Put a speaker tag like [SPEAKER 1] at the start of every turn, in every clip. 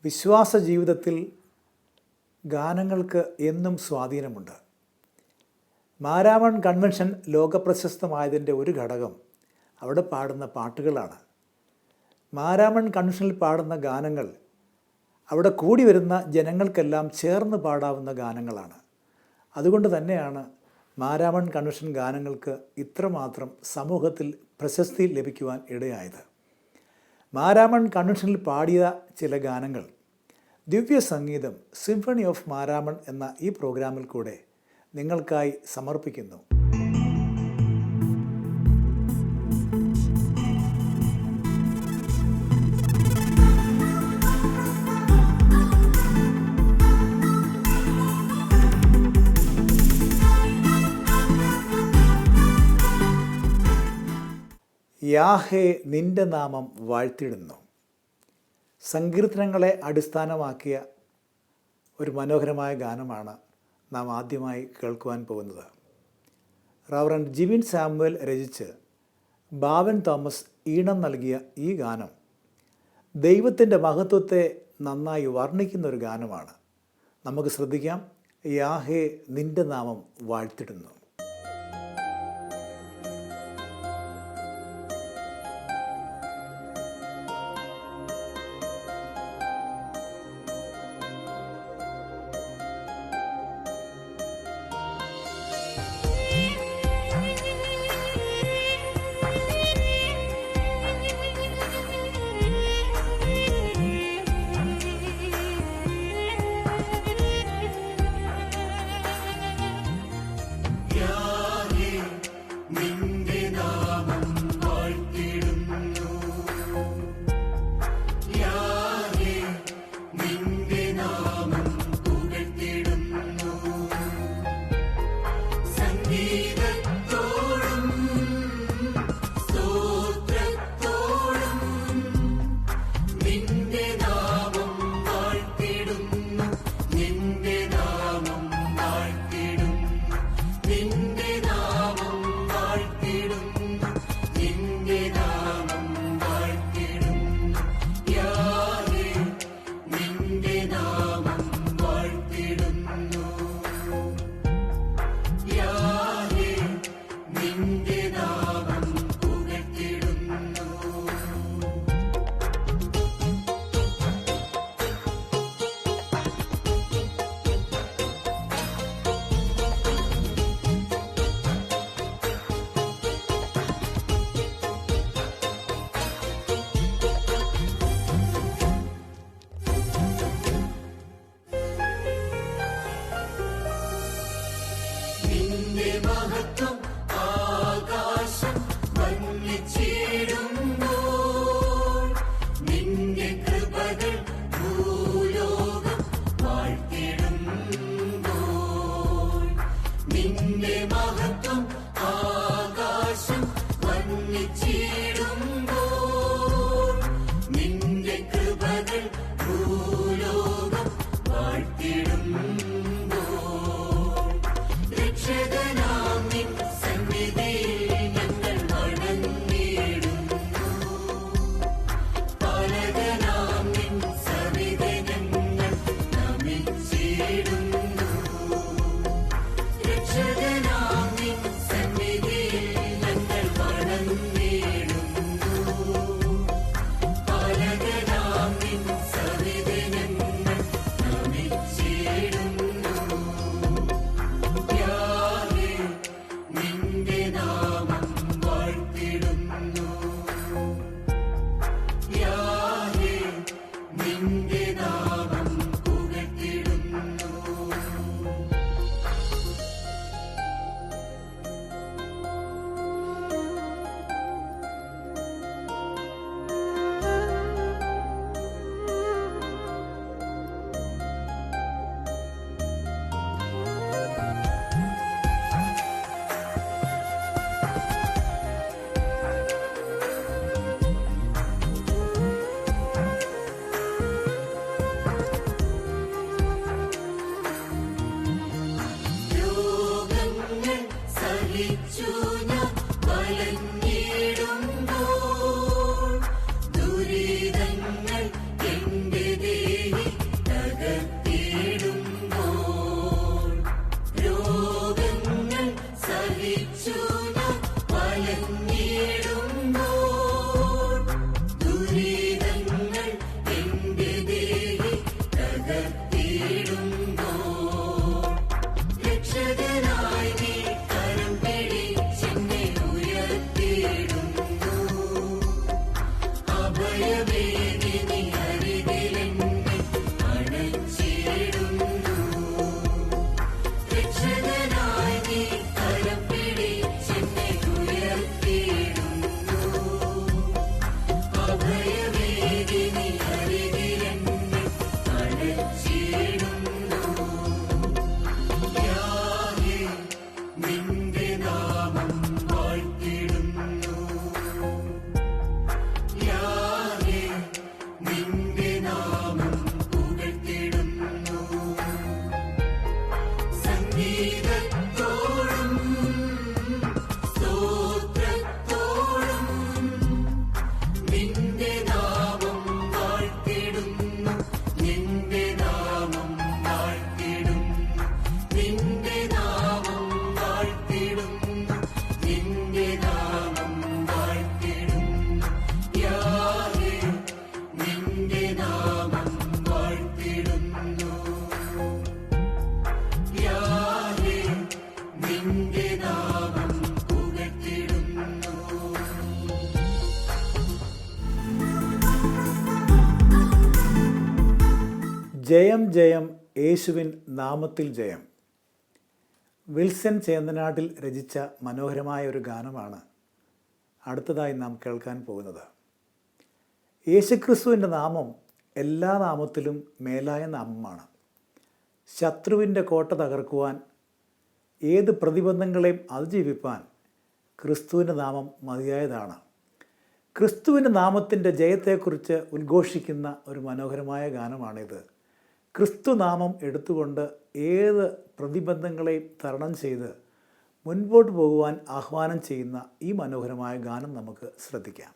[SPEAKER 1] വിശ്വാസ ജീവിതത്തിൽ ഗാനങ്ങൾക്ക് എന്നും സ്വാധീനമുണ്ട്. മാരാമൺ കൺവെൻഷൻ ലോകപ്രശസ്തമായതിൻ്റെ ഒരു ഘടകം അവിടെ പാടുന്ന പാട്ടുകളാണ്. മാരാമൺ കൺവെൻഷനിൽ പാടുന്ന ഗാനങ്ങൾ അവിടെ കൂടി വരുന്ന ജനങ്ങൾക്കെല്ലാം ചേർന്ന് പാടാവുന്ന ഗാനങ്ങളാണ്. അതുകൊണ്ട് തന്നെയാണ് മാരാമൺ കൺവെൻഷൻ ഗാനങ്ങൾക്ക് ഇത്രമാത്രം സമൂഹത്തിൽ പ്രശസ്തി ലഭിക്കുവാൻ ഇടയായത്. മാരാമൺ കൺവെൻഷനിൽ പാടിയ ചില ഗാനങ്ങൾ ദിവ്യ സംഗീതം സിംഫണി ഓഫ് മാരാമൺ എന്ന ഈ പ്രോഗ്രാമിൽ കൂടെ നിങ്ങൾക്കായി സമർപ്പിക്കുന്നു. യാഹേ നിന്റെ നാമം വാഴ്ത്തിടുന്നു. സങ്കീർത്തനങ്ങളെ അടിസ്ഥാനമാക്കിയ ഒരു മനോഹരമായ ഗാനമാണ് നാം ആദ്യമായി കേൾക്കുവാൻ പോകുന്നത്. റവറൻഡ് ജിവിൻ സാമുവൽ രചിച്ച് ബാവൻ തോമസ് ഈണം നൽകിയ ഈ ഗാനം ദൈവത്തിൻ്റെ മഹത്വത്തെ നന്നായി വർണ്ണിക്കുന്ന ഒരു ഗാനമാണ്. നമുക്ക് ശ്രദ്ധിക്കാം. യാഹേ നിന്റെ നാമം വാഴ്ത്തിടുന്നു. ജയം ജയം യേശുവിൻ നാമത്തിൽ ജയം. വിൽസൺ ചേന്തനാട്ടിൽ രചിച്ച മനോഹരമായ ഒരു ഗാനമാണ് അടുത്തതായി നാം കേൾക്കാൻ പോകുന്നത്. യേശുക്രിസ്തുവിൻ്റെ നാമം എല്ലാ നാമത്തിലും മേലായ നാമമാണ്. ശത്രുവിൻ്റെ കോട്ട തകർക്കുവാൻ, ഏത് പ്രതിബന്ധങ്ങളെയും അതിജീവിപ്പാൻ ക്രിസ്തുവിൻ്റെ നാമം മതിയായതാണ്. ക്രിസ്തുവിൻ്റെ നാമത്തിൻ്റെ ജയത്തെക്കുറിച്ച് ഉദ്ഘോഷിക്കുന്ന ഒരു മനോഹരമായ ഗാനമാണിത്. ക്രിസ്തു നാമം എടുത്തുകൊണ്ട് ഏത് പ്രതിബന്ധങ്ങളെയും തരണം ചെയ്ത് മുൻപോട്ട് പോകുവാൻ ആഹ്വാനം ചെയ്യുന്ന ഈ മനോഹരമായ ഗാനം നമുക്ക് ശ്രദ്ധിക്കാം.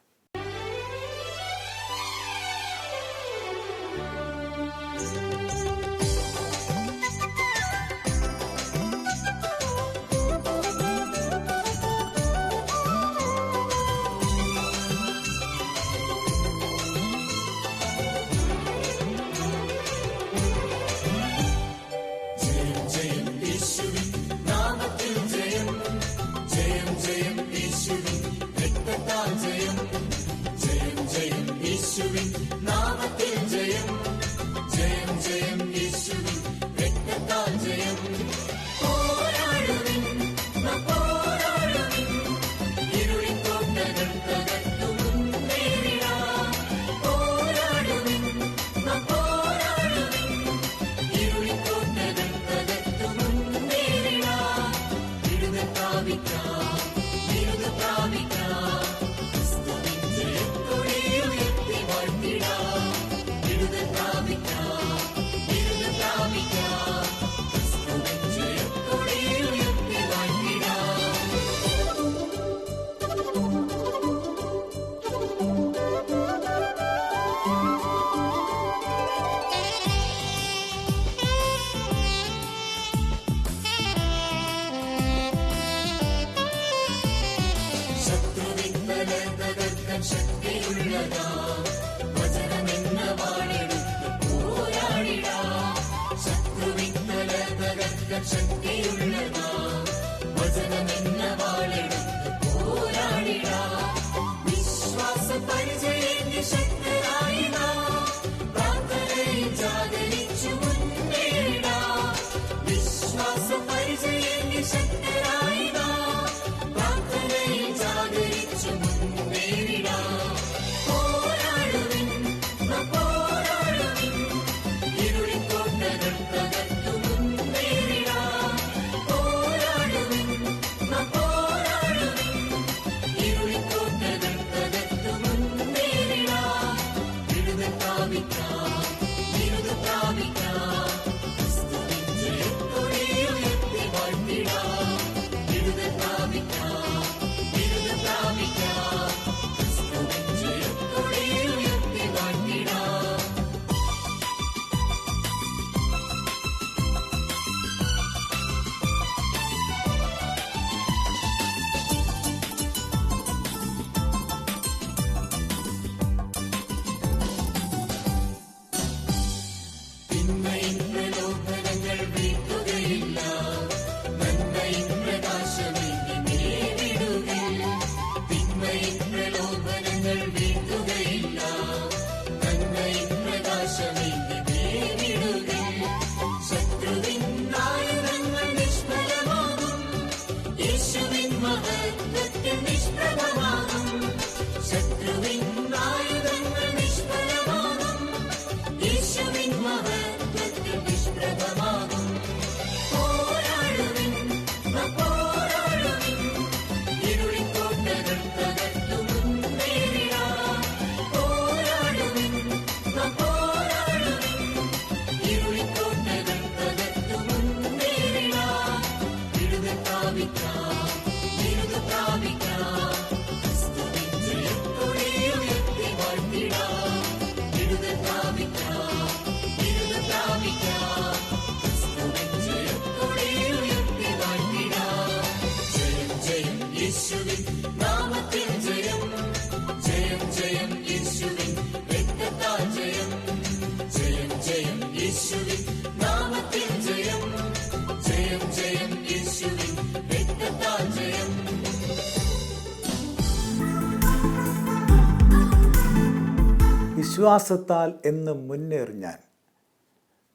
[SPEAKER 1] വിശ്വാസത്താൽ എന്നും മുന്നേറി ഞാൻ.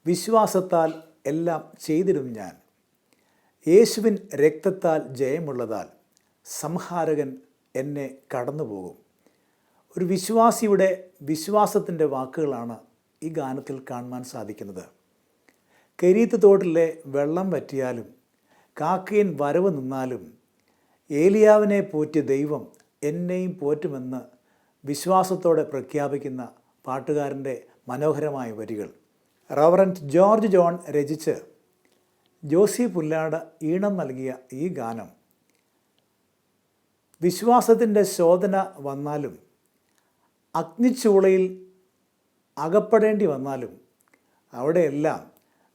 [SPEAKER 1] വിശ്വാസത്താൽ എല്ലാം ചെയ്തിടും ഞാൻ. യേശുവിൻ രക്തത്താൽ ജയമുള്ളതാൽ സംഹാരകൻ എന്നെ കടന്നുപോകും. ഒരു വിശ്വാസിയുടെ വിശ്വാസത്തിൻ്റെ വാക്കുകളാണ് ഈ ഗാനത്തിൽ കാണുവാൻ സാധിക്കുന്നത്. കെരീത്ത് തോട്ടിലെ വെള്ളം വറ്റിയാലും കാക്കയിൻ വരവ് നിന്നാലും ഏലിയാവിനെ പോറ്റിയ ദൈവം എന്നെയും പോറ്റുമെന്ന് വിശ്വാസത്തോടെ പ്രഖ്യാപിക്കുന്ന പാട്ടുകാരൻ്റെ മനോഹരമായ വരികൾ. റവറൻറ്റ് ജോർജ് ജോൺ രചിച്ച് ജോസി പുല്ലാട് ഈണം നൽകിയ ഈ ഗാനം വിശ്വാസത്തിൻ്റെ ശോധന വന്നാലും അഗ്നിച്ചൂളയിൽ അകപ്പെടേണ്ടി വന്നാലും അവിടെയെല്ലാം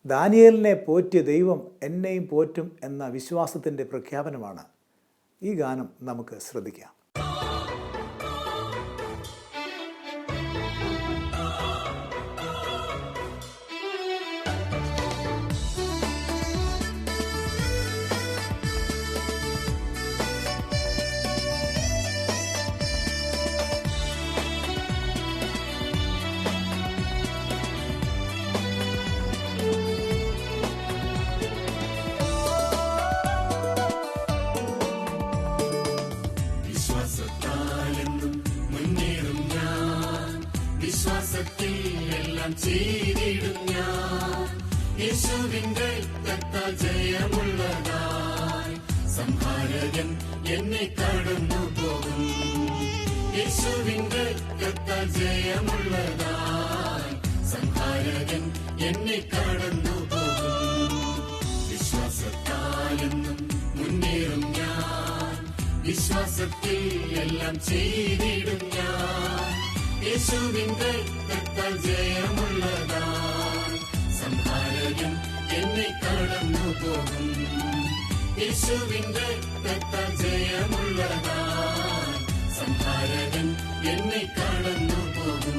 [SPEAKER 1] ദാനിയേലിനെ പോറ്റിയ ദൈവം എന്നെയും പോറ്റും എന്ന വിശ്വാസത്തിൻ്റെ പ്രഖ്യാപനമാണ്. ഈ ഗാനം നമുക്ക് ശ്രദ്ധിക്കാം.
[SPEAKER 2] എല്ലാം ചെയ്തിടും ഞാൻ. യേശുവിന്റെ രക്തത്താൽ ജയമുള്ളതായി സംഹാരകൻ എന്നെ കടന്നു പോകും. യേശുവിന്റെ രക്തത്താൽ ജയമുള്ളതായി സംഹാരകൻ എന്നെ കടന്നു പോകും. വിശ്വാസത്താലെന്നും മുന്നേറും ഞാൻ. വിശ്വാസത്തിൽ എല്ലാം ചെയ്തിടും ഞാൻ. യേശുവിന്റെ രക്തത്താൽ ജയമുള്ളതായി സംഹാരകൻ എന്നെ കടന്നു പോകും. യേശുവിന്റെ രക്തത്താൽ ജയമുള്ളതായി സംഹാരകൻ എന്നെ കടന്നു പോകും.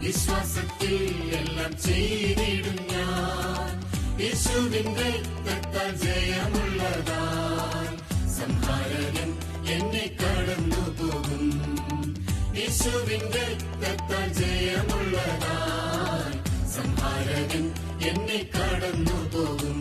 [SPEAKER 2] വിശ്വാസത്തിൽ എല്ലാം ചെയ്തിടും ഞാൻ. യേശുവിന്റെ രക്തത്താൽ ജയമുള്ളതായി സംഹാരകൻ എന്നെ കടന്നു പോകും. യേശുവിന്റെ രക്തത്താൽ ജയമുള്ളതായി സംഹാരകൻ എന്നെ കടന്നു പോകും.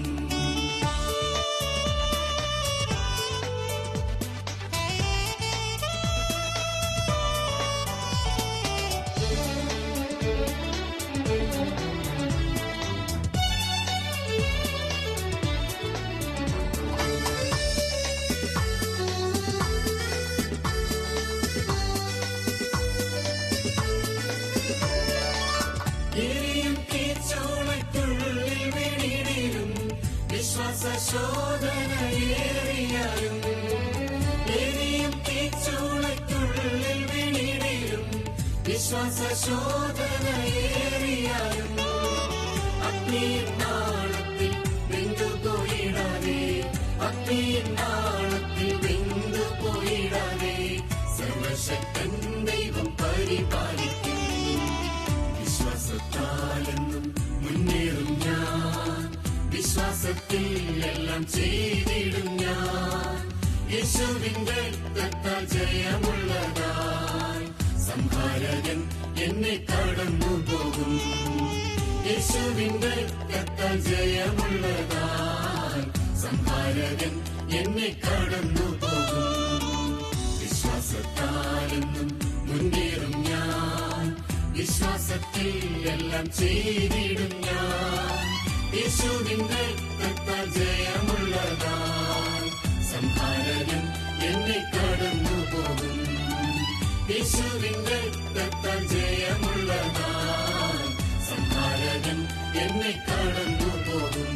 [SPEAKER 2] ശോധനയേറിയാലും എരിയും തീച്ചൂളയ്ക്കുള്ളിൽ വീണിടിലും വിശ്വാസ ശോധനയേറിയാലും അഗ്നിയിൻ നാളത്തിൽ വെന്തുപോയിടാതെ അഗ്നിയിൻ നാളത്തിൽ വെന്തുപോയിടാതെ സർവശക്തൻ ദൈവം പരിപാലിക്കും. വിശ്വാസത്താലെന്നും മുന്നേറും ഞാൻ. വിശ്വാസത്തിൽ എല്ലാം ചെയ്തിടും ഞാൻ. യേശുവിന്റെ രക്തത്താൽ ജയമുള്ളതായി സംഹാരകൻ എന്നെ കടന്നു പോകും. യേശുവിന്റെ രക്തത്താൽ ജയമുള്ളതായി സംഹാരകൻ എന്നെ കടന്നു പോകും. വിശ്വാസത്താലെന്നും മുന്നേറും ഞാൻ. വിശ്വാസത്തിൽ എല്ലാം ചെയ്തിടും ഞാൻ. യേശുവിന്റെ രക്തത്താൽ ജയമുള്ളതാൽ സംഹാരകൻ എന്നെ കടന്നു പോകും. യേശുവിന്റെ രക്തത്താൽ ജയമുള്ളതാൽ സംഹാരകൻ എന്നെ കടന്നു പോകും.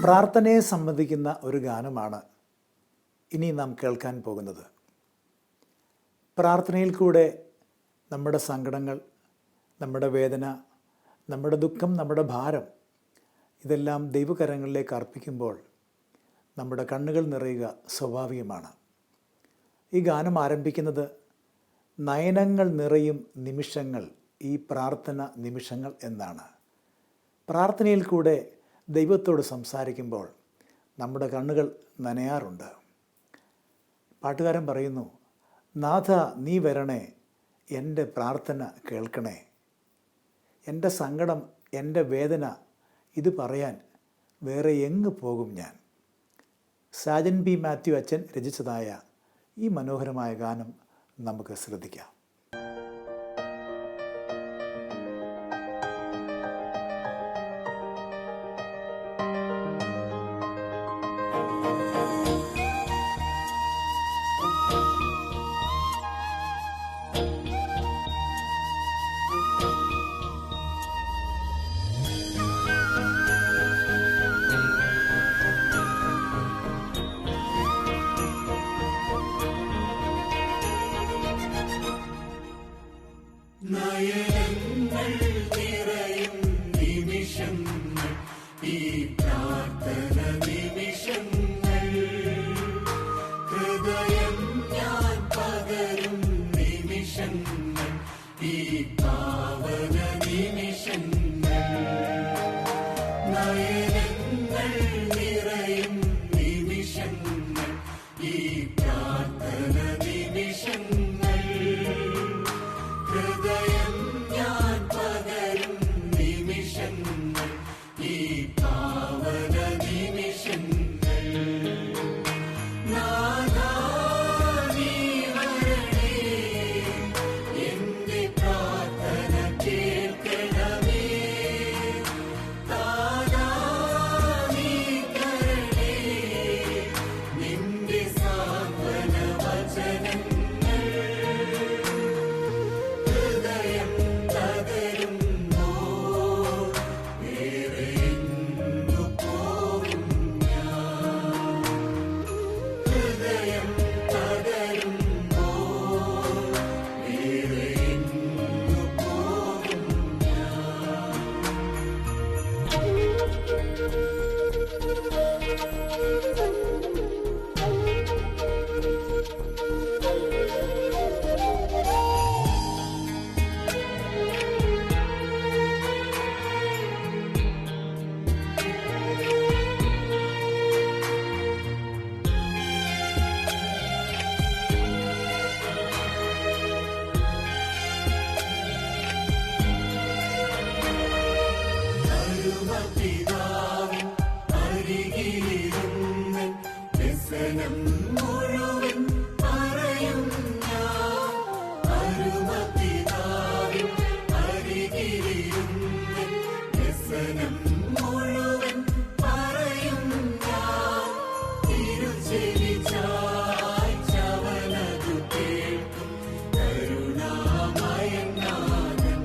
[SPEAKER 1] പ്രാർത്ഥനയെ സംബന്ധിക്കുന്ന ഒരു ഗാനമാണ് ഇനി നാം കേൾക്കാൻ പോകുന്നത്. പ്രാർത്ഥനയിൽ കൂടെ നമ്മുടെ സങ്കടങ്ങൾ, നമ്മുടെ വേദന, നമ്മുടെ ദുഃഖം, നമ്മുടെ ഭാരം ഇതെല്ലാം ദൈവകരങ്ങളിലേക്ക് അർപ്പിക്കുമ്പോൾ നമ്മുടെ കണ്ണുകൾ നിറയുക സ്വാഭാവികമാണ്. ഈ ഗാനം ആരംഭിക്കുന്നത് നയനങ്ങൾ നിറയും നിമിഷങ്ങൾ, ഈ പ്രാർത്ഥന നിമിഷങ്ങൾ എന്നാണ്. പ്രാർത്ഥനയിൽ കൂടെ ദൈവത്തോട് സംസാരിക്കുമ്പോൾ നമ്മുടെ കണ്ണുകൾ നനയാറുണ്ട്. പാട്ടുകാരൻ പറയുന്നു, നാഥ നീ വരണേ, എൻ്റെ പ്രാർത്ഥന കേൾക്കണേ, എൻ്റെ സങ്കടം, എൻ്റെ വേദന ഇത് പറയാൻ വേറെ എങ്ങ് പോകും ഞാൻ. സാജൻ ബി മാത്യു അച്ഛൻ രചിച്ചതായ ഈ മനോഹരമായ ഗാനം നമുക്ക് ശ്രദ്ധിക്കാം.
[SPEAKER 2] നയനങ്ങൾ നിറയും നിമിഷങ്ങൾ, ഈ പ്രാർത്ഥന നിമിഷങ്ങൾ, ഹൃദയം ഞാൻ പകരും നിമിഷങ്ങൾ, ഈ പാവന നിമിഷങ്ങൾ. നയനങ്ങൾ നിറയും നിമിഷങ്ങൾ, ഈ പ്രാർത്ഥന നിമിഷങ്ങൾ, ഹൃദയം ഞാൻ പകരും നിമിഷങ്ങൾ, ഈ പാവന നിമിഷങ്ങൾ. നാഥാ നീ വരണേ, എന്റെ പ്രാർത്ഥന കേൾക്കണമേ. താനാ നീ തരണേ നിന്റെ സാന്ത്വന വചനങ്ങൾ. ഹൃദയം തകരുന്നോ, വേറെ എങ്ങു പോകും ഞാൻ. ഹൃദയം തകരുന്നോ, വേറെ എങ്ങു പോകും ഞാൻ. പരമപിതാവിൻ അരികിലിരുന്ന് വ്യസനം മുഴുവൻ പറയും ഞാൻ. പരമപിതാവിൻ അരികിലിരുന്ന് വ്യസനം മുഴുവൻ പറയും ഞാൻ. തിരുച്ചെവി ചായ്ച്ചവനതു കേൾക്കും കരുണാമയൻ നാഥൻ.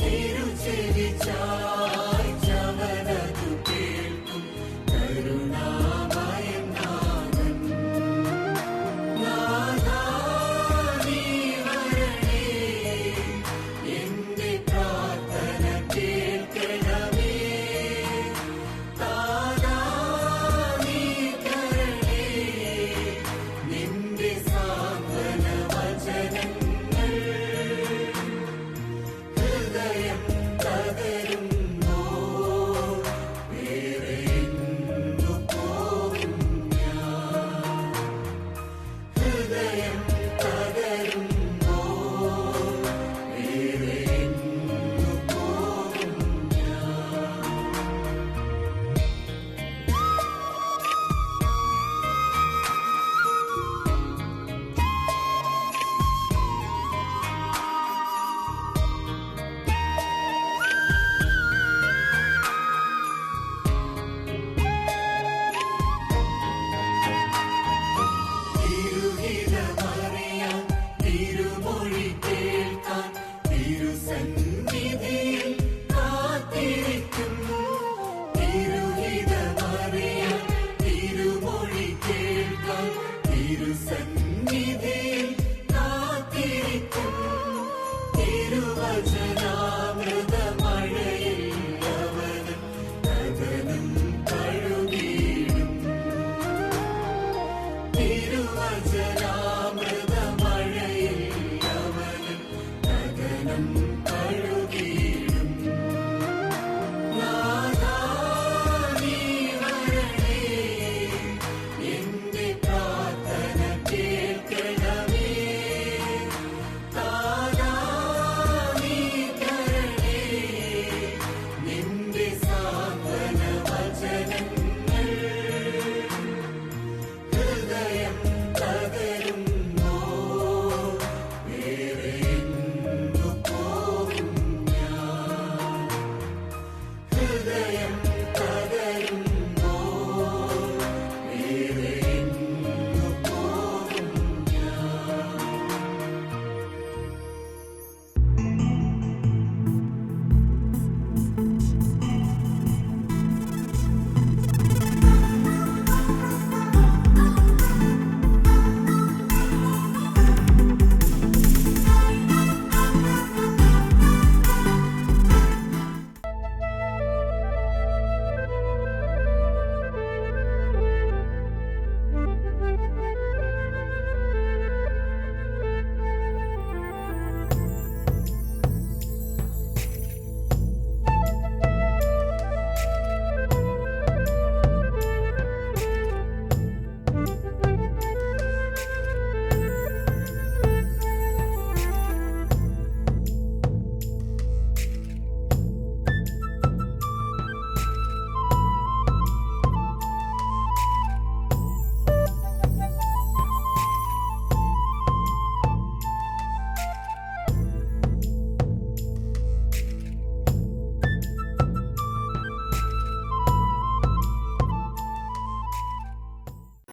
[SPEAKER 2] തിരുച്ചെവി ചായ്ച്ചവനതു കേൾക്കും കരുണാമയൻ സന്നിധി